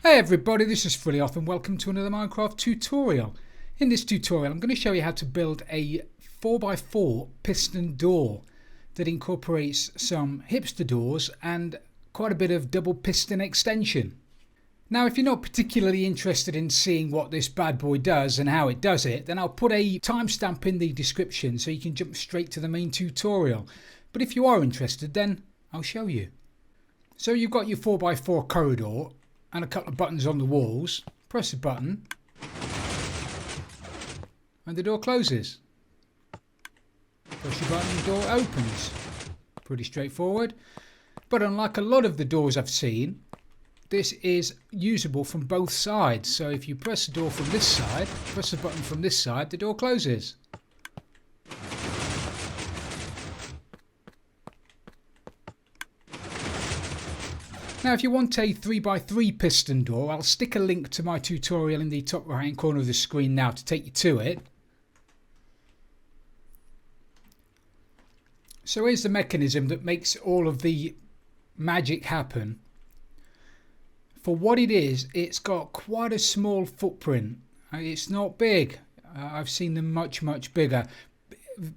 Hey everybody, this is Frilioth and welcome to another Minecraft tutorial. In this tutorial I'm going to show you how to build a 4x4 piston door that incorporates some hipster doors and quite a bit of double piston extension. Now if you're not particularly interested in seeing what this bad boy does and how it does it, then I'll put a timestamp in the description so you can jump straight to the main tutorial. But if you are interested, then I'll show you. So you've got your 4x4 corridor and a couple of buttons on the walls. Press a button and the door closes. Push the button, the door opens. Pretty straightforward. But unlike a lot of the doors I've seen, this is usable from both sides. So if you press the door from this side, press the button from this side, the door closes. Now if you want a 3x3 piston door, I'll stick a link to my tutorial in the top right hand corner of the screen now to take you to it. So here's the mechanism that makes all of the magic happen. For what it is, it's got quite a small footprint. It's not big. I've seen them much bigger.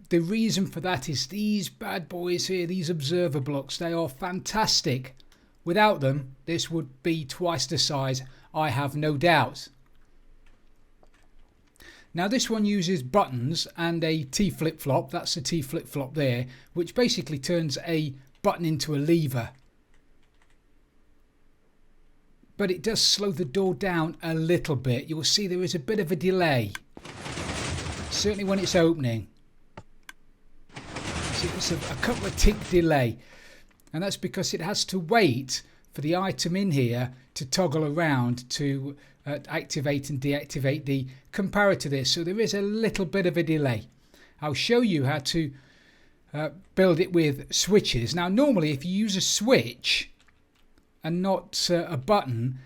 The reason for that is these bad boys here, these observer blocks, they are fantastic. Without them, this would be twice the size, I have no doubt. Now this one uses buttons and a T flip-flop, that's the T flip-flop there, which basically turns a button into a lever. But it does slow the door down a little bit. You'll see there is a bit of a delay, certainly when it's opening. See, it's a couple of tick delay. And that's because it has to wait for the item in here to toggle around to activate and deactivate the comparator there. So there is a little bit of a delay. I'll show you how to build it with switches. Now normally if you use a switch and not a button,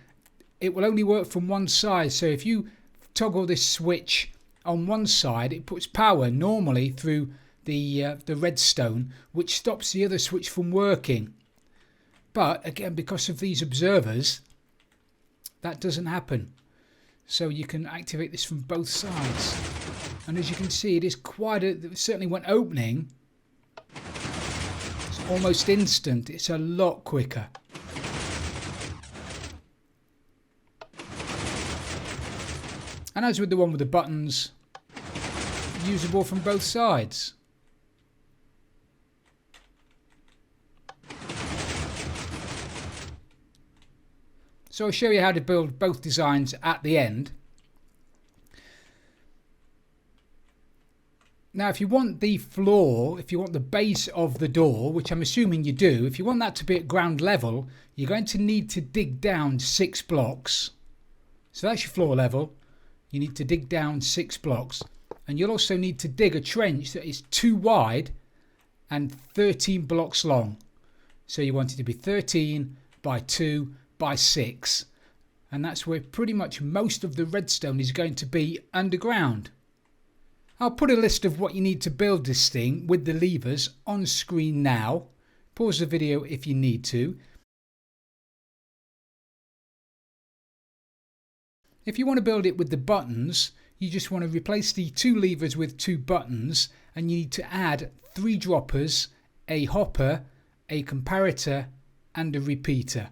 it will only work from one side. So if you toggle this switch on one side, it puts power normally through the redstone, which stops the other switch from working. But again, because of these observers, that doesn't happen. So you can activate this from both sides. And as you can see, it is quite a, certainly when opening, it's almost instant. It's a lot quicker. And as with the one with the buttons, usable from both sides. So I'll show you how to build both designs at the end. Now if you want the floor, if you want the base of the door, which I'm assuming you do, if you want that to be at ground level, you're going to need to dig down 6 blocks. So that's your floor level. You need to dig down 6 blocks. And you'll also need to dig a trench that is 2 wide and 13 blocks long. So you want it to be 13 by 2 by 6, and that's where pretty much most of the redstone is going to be underground. I'll put a list of what you need to build this thing with the levers on screen now. Pause the video if you need to. If you want to build it with the buttons, you just want to replace the 2 levers with 2 buttons, and you need to add 3 droppers, a hopper, a comparator and a repeater.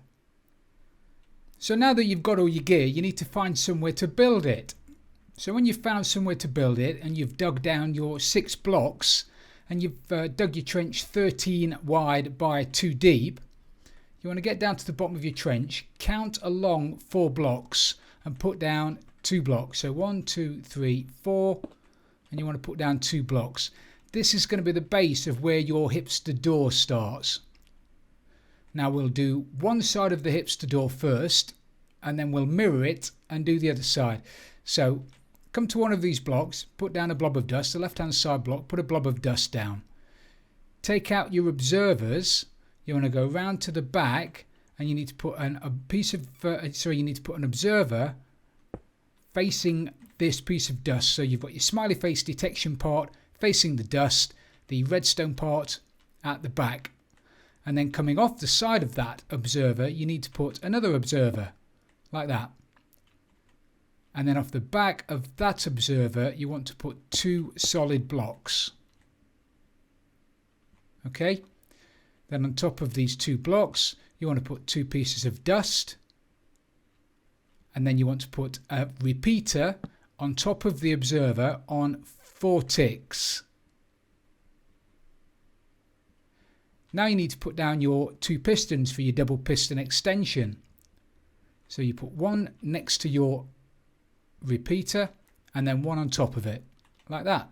So now that you've got all your gear, you need to find somewhere to build it. So when you've found somewhere to build it and you've dug down your 6 blocks and you've dug your trench 13 wide by 2 deep, you want to get down to the bottom of your trench, count along 4 blocks and put down 2 blocks. So 1, 2, 3, 4, and you want to put down 2 blocks. This is going to be the base of where your hipster door starts. Now we'll do one side of the hipster door first, and then we'll mirror it and do the other side. So come to one of these blocks, put down a blob of dust, the left hand side block, put a blob of dust down. Take out your observers. You want to go round to the back, and you need to put an observer facing this piece of dust. So you've got your smiley face detection part facing the dust, the redstone part at the back. And then coming off the side of that observer, you need to put another observer. like that. And then off the back of that observer, you want to put 2 solid blocks. Okay. Then on top of these 2 blocks, you want to put 2 pieces of dust. And then you want to put a repeater on top of the observer on 4 ticks. Now you need to put down your 2 pistons for your double piston extension. So you put one next to your repeater and then one on top of it, like that.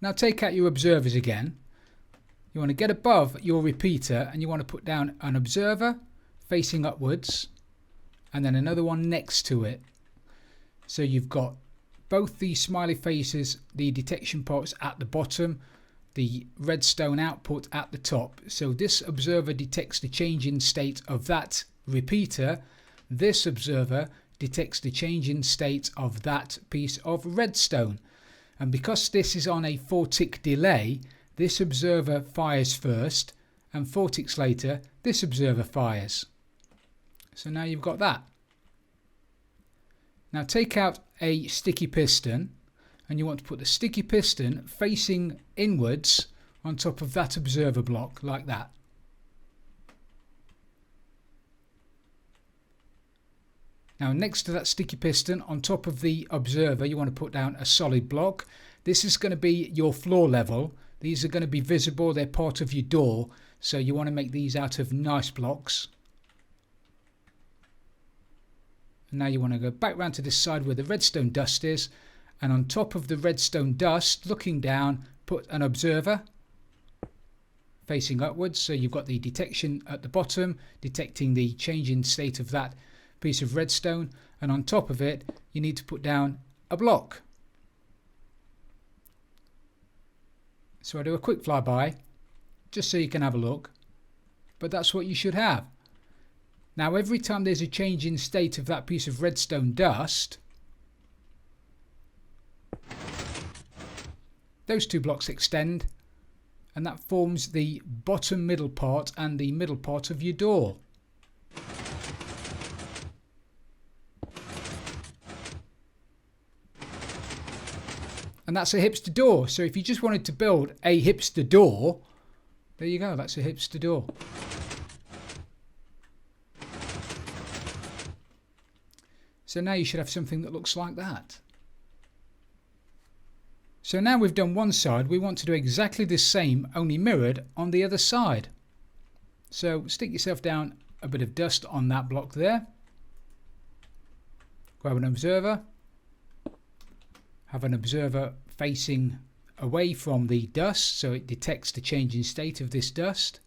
Now take out your observers again. You want to get above your repeater and you want to put down an observer facing upwards and then another one next to it. So you've got both the smiley faces, the detection ports at the bottom, the redstone output at the top. So this observer detects the change in state of that repeater. This observer detects the change in state of that piece of redstone. And because this is on a 4-tick delay, this observer fires first, and 4 ticks later, this observer fires. So now you've got that. Now take out a sticky piston, and you want to put the sticky piston facing inwards on top of that observer block, like that. Now next to that sticky piston on top of the observer, you want to put down a solid block. This is going to be your floor level. These are going to be visible, they're part of your door, so you want to make these out of nice blocks. And now you want to go back round to this side where the redstone dust is, and on top of the redstone dust, looking down, put an observer facing upwards. So you've got the detection at the bottom, detecting the change in state of that piece of redstone, and on top of it you need to put down a block. So I do a quick flyby just so you can have a look, but that's what you should have. Now every time there's a change in state of that piece of redstone dust, those 2 blocks extend, and that forms the bottom middle part and the middle part of your door. And that's a hipster door. So if you just wanted to build a hipster door, there you go, that's a hipster door. So now you should have something that looks like that. So now we've done one side, we want to do exactly the same, only mirrored on the other side. So stick yourself down a bit of dust on that block there. Grab an observer. Have an observer facing away from the dust so it detects the change in state of this dust.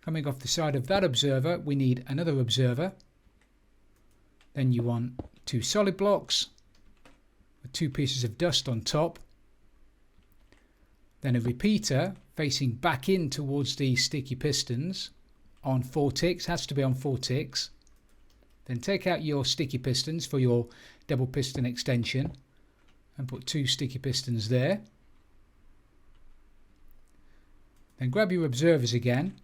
Coming off the side of that observer, we need another observer. Then you want 2 solid blocks with 2 pieces of dust on top. Then a repeater facing back in towards the sticky pistons on 4 ticks, has to be on 4 ticks. Then take out your sticky pistons for your double piston extension and put 2 sticky pistons there. Then grab your observers again.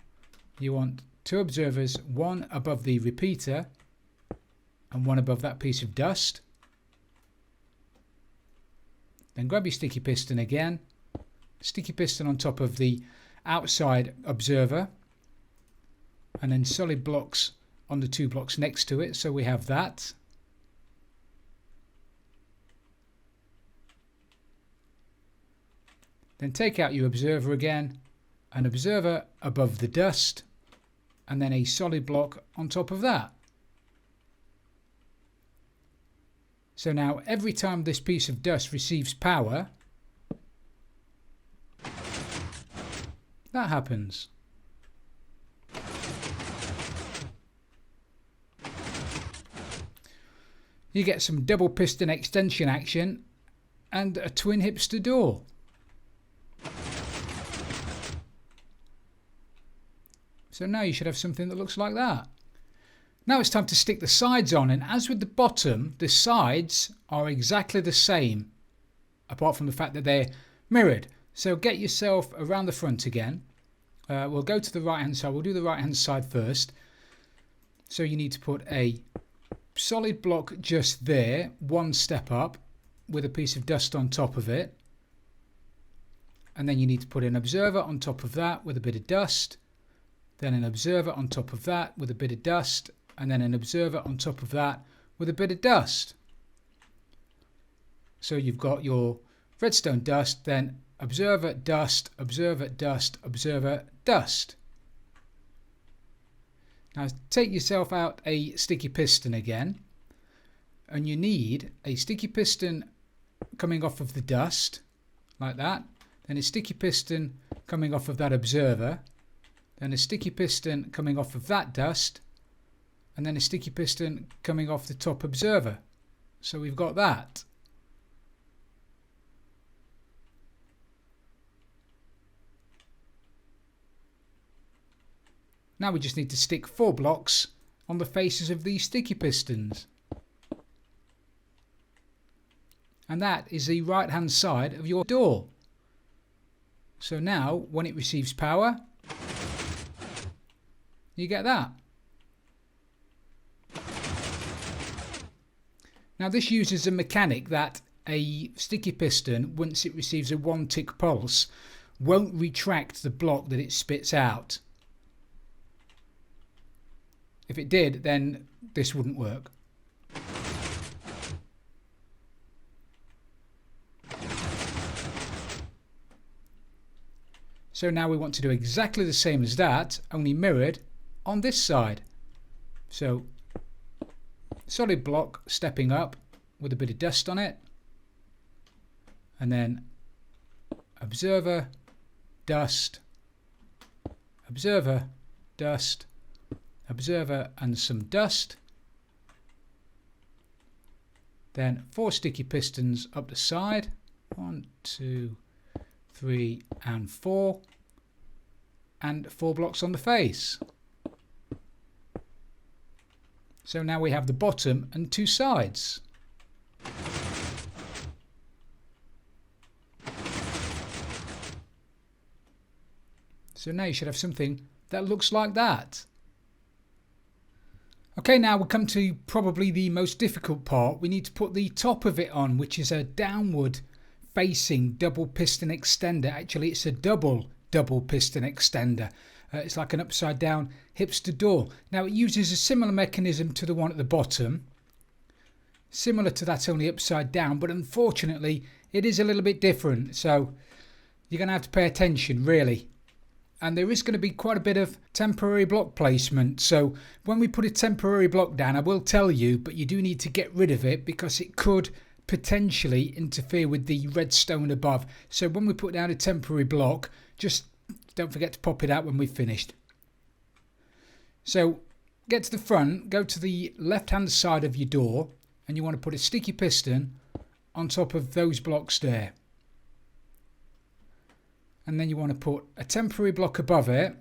You want 2 observers, one above the repeater and one above that piece of dust. Then grab your sticky piston again, sticky piston on top of the outside observer, and then solid blocks on the 2 blocks next to it, so we have that. Then take out your observer again, an observer above the dust, and then a solid block on top of that. So now every time this piece of dust receives power, that happens. You get some double piston extension action and a twin hipster door. So now you should have something that looks like that. Now it's time to stick the sides on, and as with the bottom, the sides are exactly the same, apart from the fact that they're mirrored. So get yourself around the front again. We'll go to the right hand side, we'll do the right hand side first. So you need to put a solid block just there, one step up, with a piece of dust on top of it. And then you need to put an observer on top of that with a bit of dust. Then an observer on top of that with a bit of dust. And then an observer on top of that with a bit of dust. So you've got your redstone dust, then observer, dust, observer, dust, observer, dust. Now take yourself out a sticky piston again, and you need a sticky piston coming off of the dust, like that, then a sticky piston coming off of that observer, then a sticky piston coming off of that dust, and then a sticky piston coming off the top observer. So we've got that. Now we just need to stick 4 blocks on the faces of these sticky pistons. And that is the right hand side of your door. So now when it receives power, you get that. Now this uses a mechanic that a sticky piston, once it receives a 1 tick pulse, won't retract the block that it spits out. If it did, then this wouldn't work. So now we want to do exactly the same as that, only mirrored on this side. So solid block stepping up with a bit of dust on it, and then observer, dust, observer, dust, observer, and some dust. Then 4 sticky pistons up the side, 1, 2, 3 and 4, and 4 blocks on the face. So now we have the bottom and 2 sides. So now you should have something that looks like that. Okay, now we come to probably the most difficult part. We need to put the top of it on, which is a downward facing double piston extender. Actually, it's a double piston extender. It's like an upside down hipster door. Now it uses a similar mechanism to the one at the bottom. Similar to that, only upside down, but unfortunately it is a little bit different. So you're going to have to pay attention, really. And there is going to be quite a bit of temporary block placement. So when we put a temporary block down, I will tell you, but you do need to get rid of it because it could potentially interfere with the redstone above. So when we put down a temporary block, just don't forget to pop it out when we've finished. So get to the front, go to the left hand side of your door, and you want to put a sticky piston on top of those blocks there. And then you want to put a temporary block above it,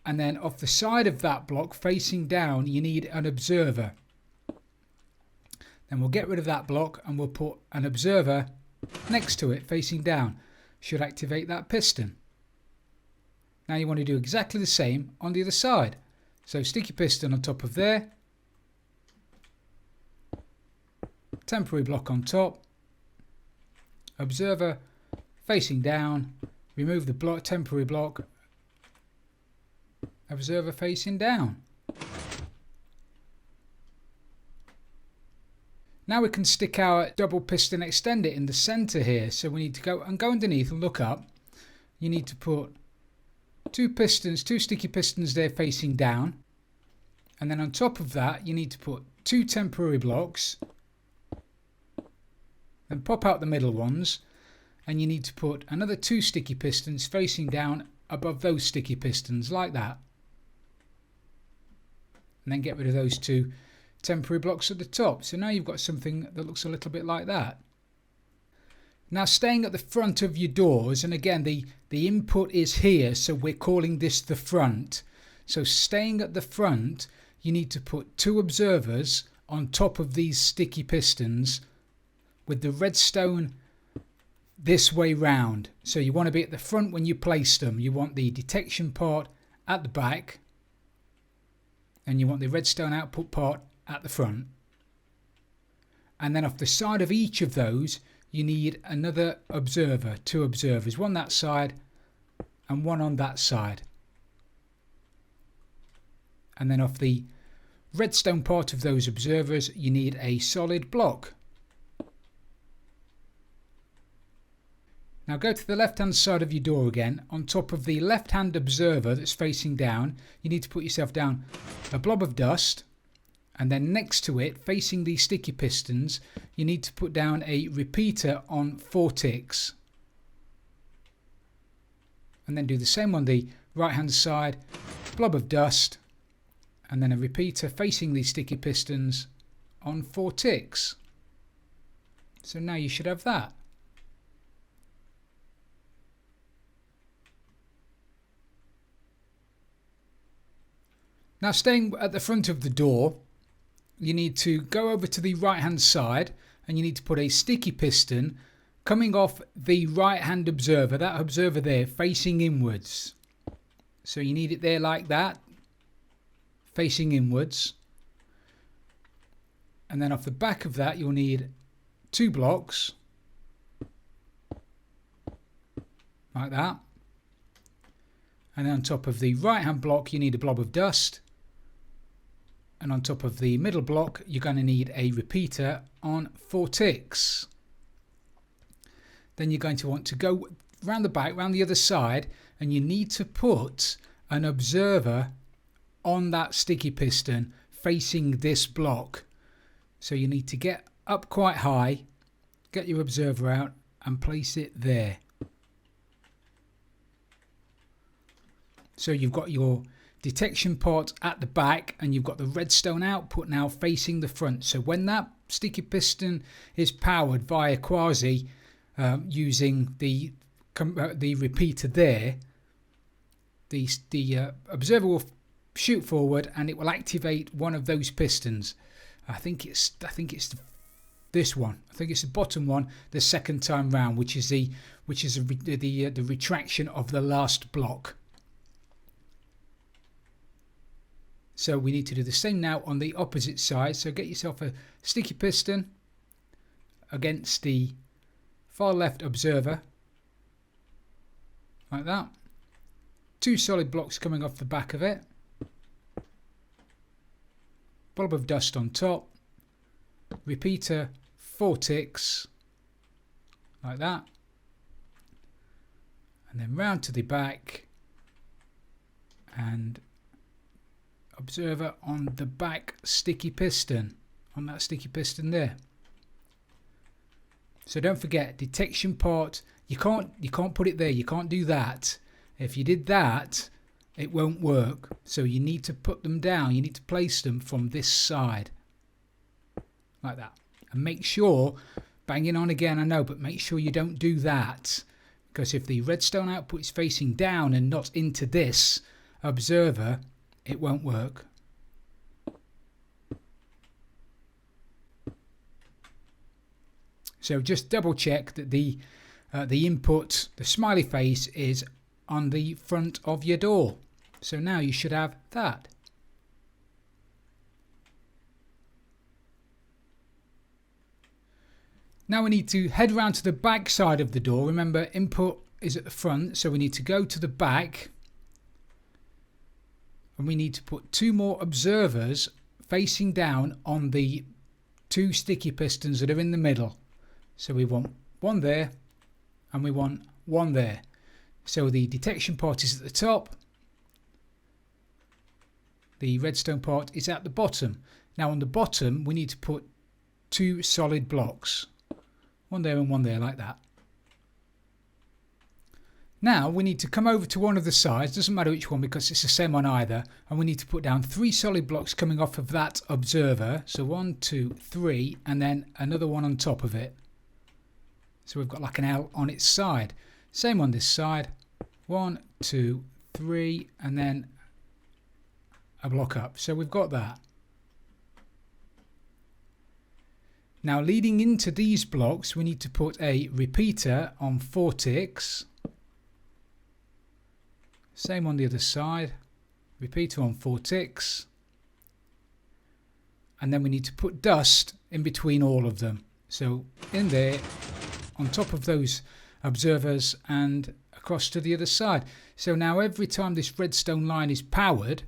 and then off the side of that block facing down you need an observer. Then we'll get rid of that block and we'll put an observer next to it facing down. Should activate that piston. Now you want to do exactly the same on the other side. So sticky piston on top of there, temporary block on top, observer facing down, remove the block, temporary block, observer facing down. Now we can stick our double piston extender in the center here. So we need to go underneath and look up. You need to put 2 pistons, 2 sticky pistons there facing down, and then on top of that you need to put 2 temporary blocks, then pop out the middle ones, and you need to put another 2 sticky pistons facing down above those sticky pistons like that, and then get rid of those 2 temporary blocks at the top. So now you've got something that looks a little bit like that. Now staying at the front of your doors, and again the input is here, so we're calling this the front. So staying at the front, you need to put 2 observers on top of these sticky pistons with the redstone this way round. So you want to be at the front when you place them. You want the detection part at the back, and you want the redstone output part at the front. And then off the side of each of those you need another observer, 2 observers, one that side and one on that side. And then off the redstone part of those observers you need a solid block. Now go to the left hand side of your door again. On top of the left hand observer that's facing down, you need to put yourself down a blob of dust, and then next to it, facing the sticky pistons, you need to put down a repeater on 4 ticks. And then do the same on the right hand side, blob of dust, and then a repeater facing the sticky pistons on 4 ticks. So now you should have that. Now staying at the front of the door, you need to go over to the right hand side and you need to put a sticky piston coming off the right hand observer, that observer there, facing inwards. So you need it there like that, facing inwards. And then off the back of that you'll need 2 blocks like that. And then on top of the right hand block you need a blob of dust. And on top of the middle block you're going to need a repeater on 4 ticks. Then you're going to want to go round the back, round the other side, and you need to put an observer on that sticky piston facing this block. So you need to get up quite high, get your observer out and place it there. So you've got your detection part at the back and you've got the redstone output now facing the front. So when that sticky piston is powered via quasi using the repeater there, the observer will shoot forward and it will activate one of those pistons. I think it's this one. I think it's the bottom one the second time round, which is the retraction of the last block. So we need to do the same now on the opposite side. So get yourself a sticky piston against the far left observer, like that. 2 solid blocks coming off the back of it. Blob of dust on top. Repeater 4 ticks, like that. And then round to the back and observer on the back sticky piston, on that sticky piston there. So don't forget, detection part, you can't put it there, you can't do that. If you did that it won't work. So you need to put them down, you need to place them from this side like that. And make sure, banging on again I know, but make sure you don't do that, because if the redstone output is facing down and not into this observer it won't work. So just double check that the input, the smiley face, is on the front of your door. So now you should have that. Now we need to head round to the back side of the door. Remember, input is at the front, so we need to go to the back. And we need to put 2 more observers facing down on the 2 sticky pistons that are in the middle. So we want 1 there and we want 1 there. So the detection part is at the top, the redstone part is at the bottom. Now on the bottom we need to put 2 solid blocks, 1 there and 1 there, like that. Now we need to come over to one of the sides, doesn't matter which one because it's the same on either, and we need to put down 3 solid blocks coming off of that observer. So 1, 2, 3, and then another one on top of it. So we've got like an L on its side. Same on this side, 1, 2, 3, and then a block up. So we've got that. Now leading into these blocks we need to put a repeater on 4 ticks. Same on the other side, repeater on 4 ticks. and then we need to put dust in between all of them. So in there, on top of those observers and across to the other side. So now every time this redstone line is powered,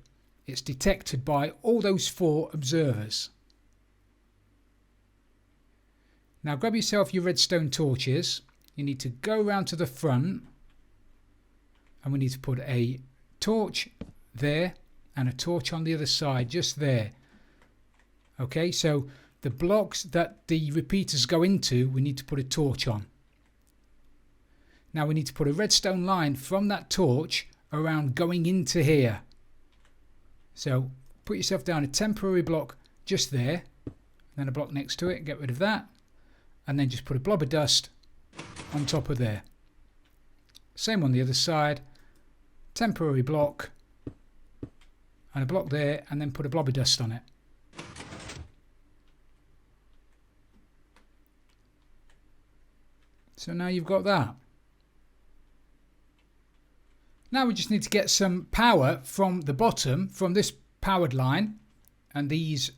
it's detected by all those 4 observers. Now grab yourself your redstone torches. You need to go around to the front, and we need to put a torch there and a torch on the other side, just there. Okay, so the blocks that the repeaters go into, we need to put a torch on. Now we need to put a redstone line from that torch around going into here. So put yourself down a temporary block just there, then a block next to it, get rid of that, and then just put a blob of dust on top of there. Same on the other side, temporary block and a block there, and then put a blob of dust on it. So now you've got that. Now we just need to get some power from the bottom, from this powered line and these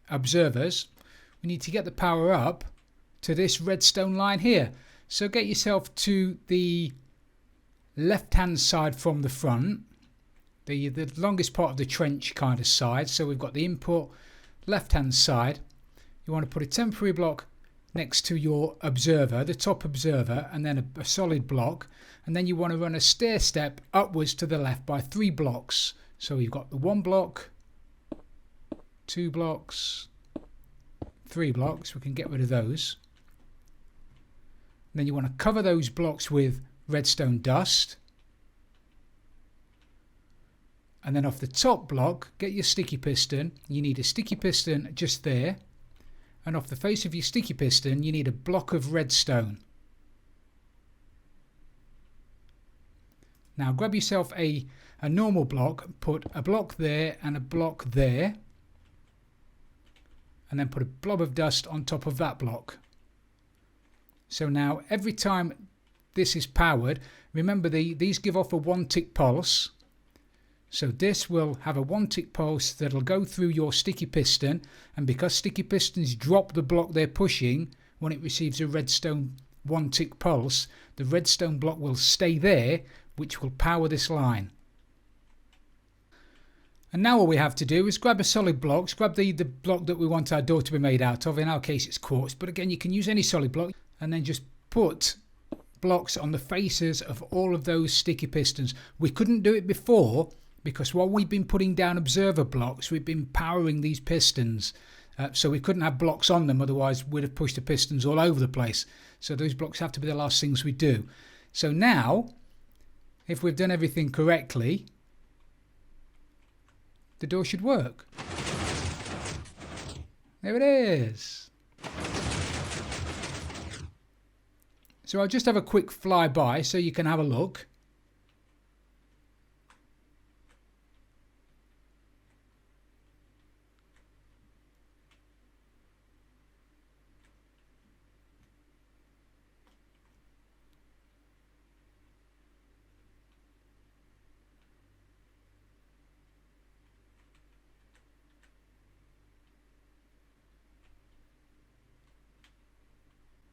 observers. We need to get the power up to this redstone line here. So get yourself to the left hand side from the front, the longest part of the trench kind of side. So we've got the input left hand side. You want to put a temporary block next to your observer, the top observer, and then a solid block, and then you want to run a stair step upwards to the left by 3 blocks. So you've got the 1 block, 2 blocks, 3 blocks. We can get rid of those. And then you want to cover those blocks with redstone dust, and then off the top block get your sticky piston. You need a sticky piston just there, and off the face of your sticky piston you need a block of redstone. Now grab yourself a normal block, put a block there and a block there, and then put a blob of dust on top of that block. So now every time this is powered, remember these give off a 1 tick pulse. So this will have a 1 tick pulse that'll go through your sticky piston, and because sticky pistons drop the block they're pushing when it receives a redstone 1 tick pulse, the redstone block will stay there, which will power this line. And now all we have to do is grab a solid block, grab the block that we want our door to be made out of. In our case it's quartz, but again you can use any solid block, and then just put blocks on the faces of all of those sticky pistons. We couldn't do it before because while we've been putting down observer blocks, we've been powering these pistons, so we couldn't have blocks on them, otherwise we'd have pushed the pistons all over the place. So those blocks have to be the last things we do. So now, if we've done everything correctly, the door should work. There it is. So I'll just have a quick flyby so you can have a look.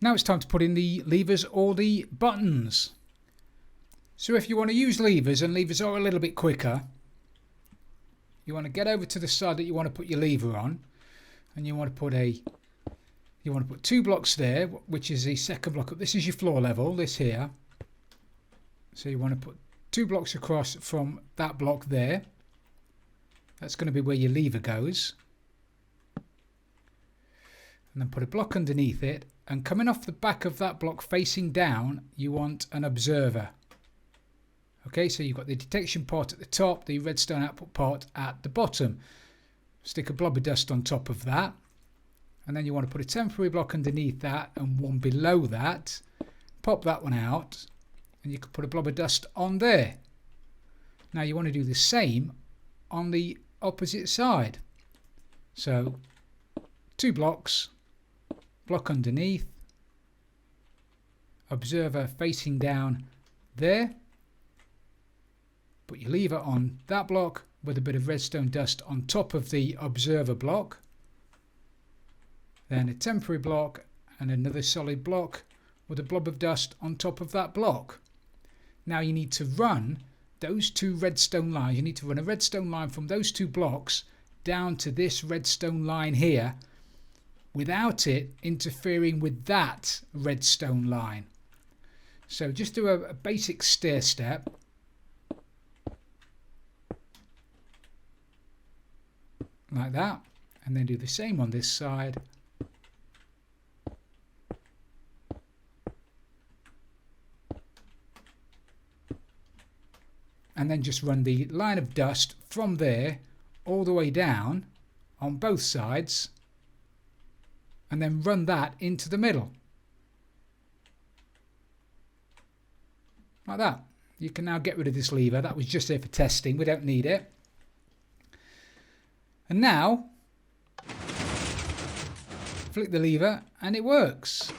Now it's time to put in the levers or the buttons. So if you want to use levers, and levers are a little bit quicker, you want to get over to the side that you want to put your lever on, and you want to put 2 blocks there, which is the second block up. This is your floor level, this here. So you want to put 2 blocks across from that block there. That's going to be where your lever goes. And then put a block underneath it, and coming off the back of that block facing down you want an observer. Okay, so you've got the detection part at the top, the redstone output part at the bottom. Stick a blob of dust on top of that, and then you want to put a temporary block underneath that and one below that. Pop that one out, and you can put a blob of dust on there. Now you want to do the same on the opposite side. So 2 blocks, block underneath, observer facing down there, put your lever on that block with a bit of redstone dust on top of the observer block, then a temporary block, and another solid block with a blob of dust on top of that block. Now you need to run those two redstone lines. You need to run a redstone line from those two blocks down to this redstone line here without it interfering with that redstone line. So just do a basic stair step. Like that. And then do the same on this side. And then just run the line of dust from there all the way down on both sides, and then run that into the middle. Like that. You can now get rid of this lever. That was just there for testing. We don't need it. And now, flick the lever and it works.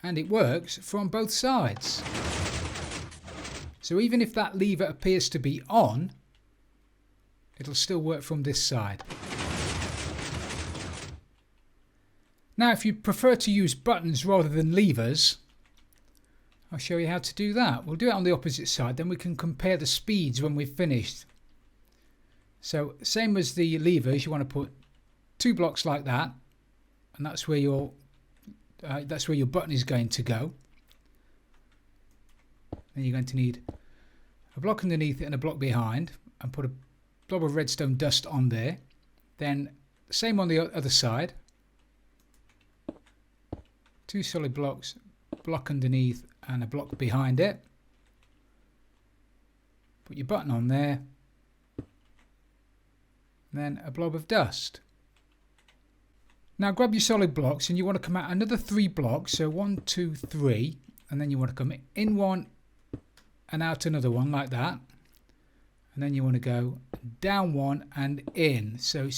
And it works from both sides. So even if that lever appears to be on, it'll still work from this side. Now if you prefer to use buttons rather than levers, I'll show you how to do that. We'll do it on the opposite side, then we can compare the speeds when we've finished. So same as the levers, you want to put 2 blocks like that, and that's where your button is going to go. Then you're going to need a block underneath it and a block behind, and put a blob of redstone dust on there. Then same on the other side. 2 solid blocks, block underneath and a block behind it. Put your button on there. Then a blob of dust. Now grab your solid blocks and you want to come out another 3 blocks. So 1, 2, 3, and then you want to come in one and out another one like that, and then you want to go down one and in, so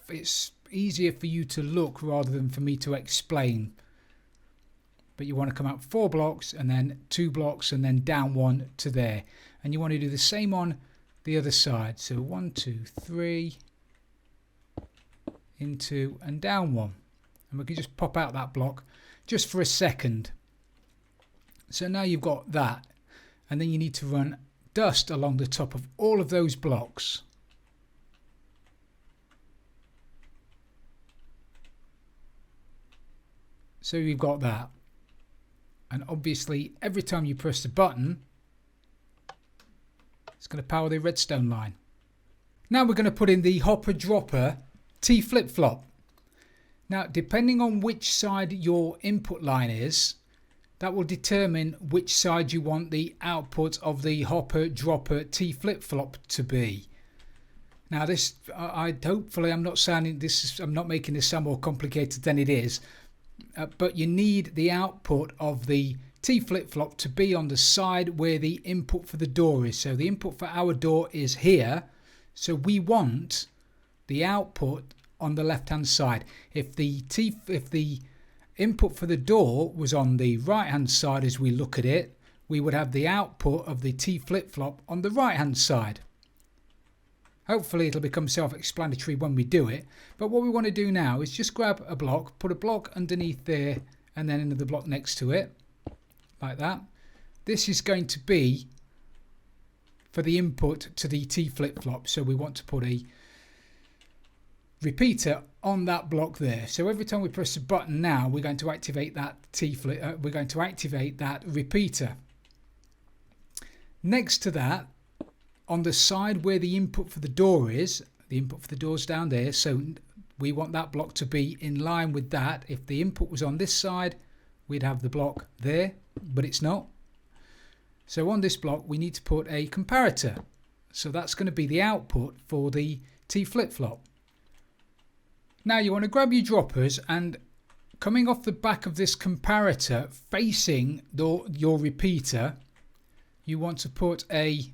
it's easier for you to look rather than for me to explain. But you want to come out 4 blocks and then 2 blocks and then down one to there, and you want to do the same on the other side. So 1, 2, 3, into and down one, and we can just pop out that block just for a second. So now you've got that. And then you need to run dust along the top of all of those blocks. So you've got that. And obviously every time you press the button, it's going to power the redstone line. Now we're going to put in the hopper dropper T flip-flop. Now depending on which side your input line is, that will determine which side you want the output of the hopper dropper T flip-flop to be. Now this, hopefully I'm not making this sound more complicated than it is, but you need the output of the T flip-flop to be on the side where the input for the door is. So the input for our door is here, so we want the output on the left hand side. If the input for the door was on the right hand side as we look at it, we would have the output of the T flip-flop on the right hand side. Hopefully it'll become self-explanatory when we do it, but what we want to do now is just grab a block, put a block underneath there and then another block next to it, like that. This is going to be for the input to the T flip-flop, so we want to put a repeater on that block there. So every time we press the button now, we're going to activate that we're going to activate that repeater. Next to that, on the side where the input for the door is, the input for the door's down there, so we want that block to be in line with that. If the input was on this side, we'd have the block there, but it's not. So on this block we need to put a comparator. So that's going to be the output for the T flip-flop. Now you want to grab your droppers, and coming off the back of this comparator facing your repeater, you want to put a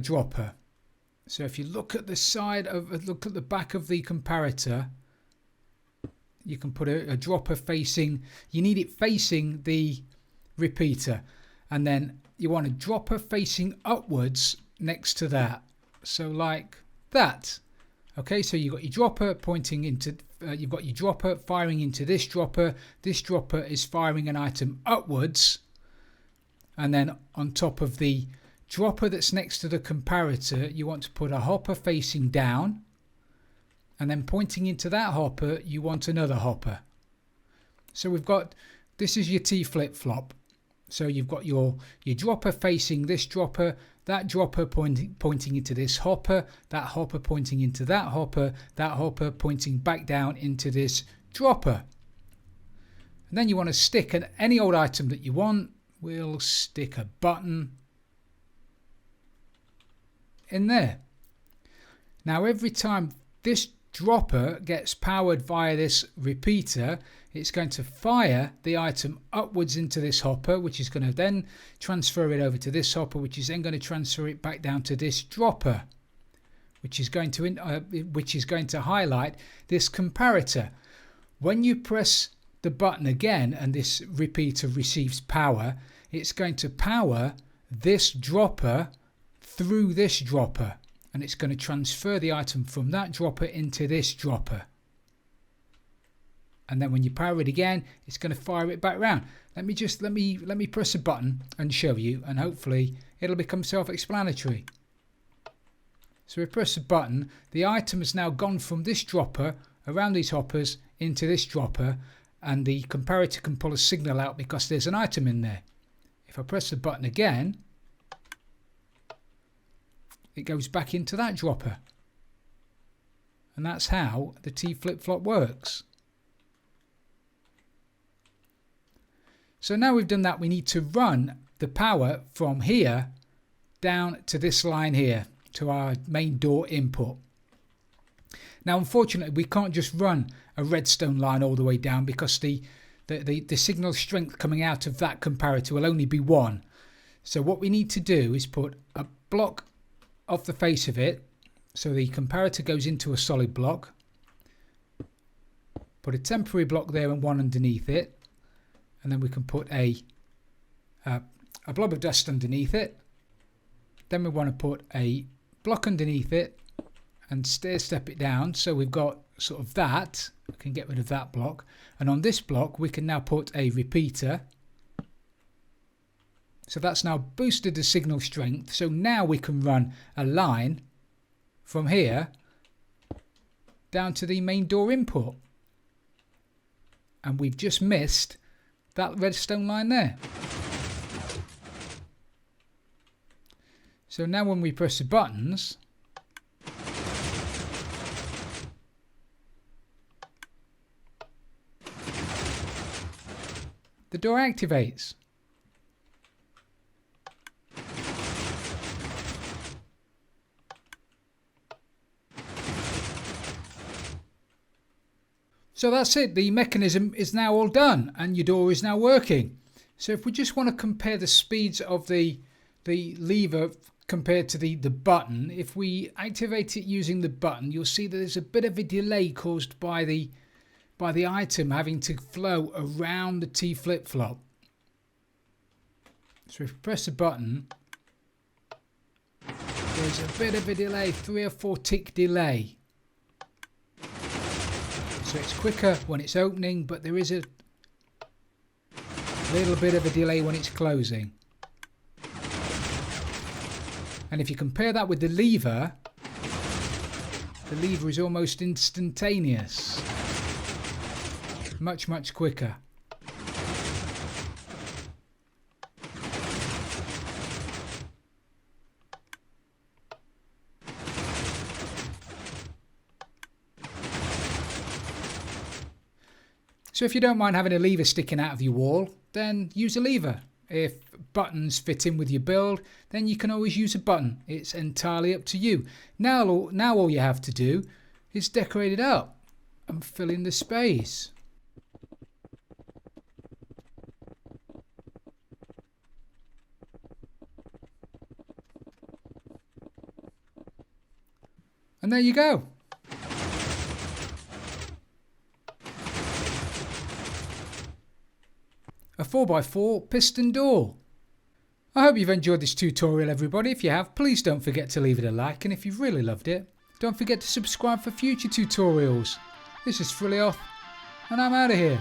dropper. So if you look at the back of the comparator, you can put a dropper facing, you need it facing the repeater, and then you want a dropper facing upwards next to that, so like that. Okay, so you've got your dropper pointing into, you've got your dropper firing into this dropper. This dropper is firing an item upwards. And then on top of the dropper that's next to the comparator, you want to put a hopper facing down. And then pointing into that hopper, you want another hopper. So we've got, this is your T flip-flop. So you've got your dropper facing this dropper, that dropper pointing into this hopper, that hopper pointing into that hopper pointing back down into this dropper. And then you want to stick any old item that you want. We'll stick a button in there. Now every time this dropper gets powered via this repeater, it's going to fire the item upwards into this hopper, which is going to then transfer it over to this hopper, which is then going to transfer it back down to this dropper, which is going to highlight this comparator. When you press the button again and this repeater receives power, it's going to power this dropper through this dropper, and it's going to transfer the item from that dropper into this dropper. And then when you power it again, it's going to fire it back round. Let me press a button and show you, and hopefully it'll become self-explanatory. So we press a button, the item has now gone from this dropper around these hoppers into this dropper, and the comparator can pull a signal out because there's an item in there. If I press the button again, it goes back into that dropper. And that's how the T flip-flop works. So now we've done that, we need to run the power from here down to this line here, to our main door input. Now unfortunately we can't just run a redstone line all the way down, because the signal strength coming out of that comparator will only be 1. So what we need to do is put a block off the face of it, so the comparator goes into a solid block, put a temporary block there and one underneath it, and then we can put a blob of dust underneath it. Then we want to put a block underneath it and stair step it down, so we've got sort of that. We can get rid of that block, and on this block we can now put a repeater. So that's now boosted the signal strength, so now we can run a line from here down to the main door input, and we've just missed that redstone line there. So now when we press the buttons, the door activates. So that's it, the mechanism is now all done and your door is now working. So if we just want to compare the speeds of the lever compared to the button, if we activate it using the button, you'll see that there's a bit of a delay caused by the item having to flow around the T flip-flop. So if we press the button, there's a bit of a delay, 3 or 4 tick delay. So it's quicker when it's opening, but there is a little bit of a delay when it's closing. And if you compare that with the lever is almost instantaneous. Much, much quicker. So if you don't mind having a lever sticking out of your wall, then use a lever. If buttons fit in with your build, then you can always use a button. It's entirely up to you. Now all you have to do is decorate it up and fill in the space. And there you go. A 4x4 piston door. I hope you've enjoyed this tutorial, everybody. If you have, please don't forget to leave it a like, and if you've really loved it, don't Don't forget to subscribe for future tutorials. This is Frilioth, and I'm out of here.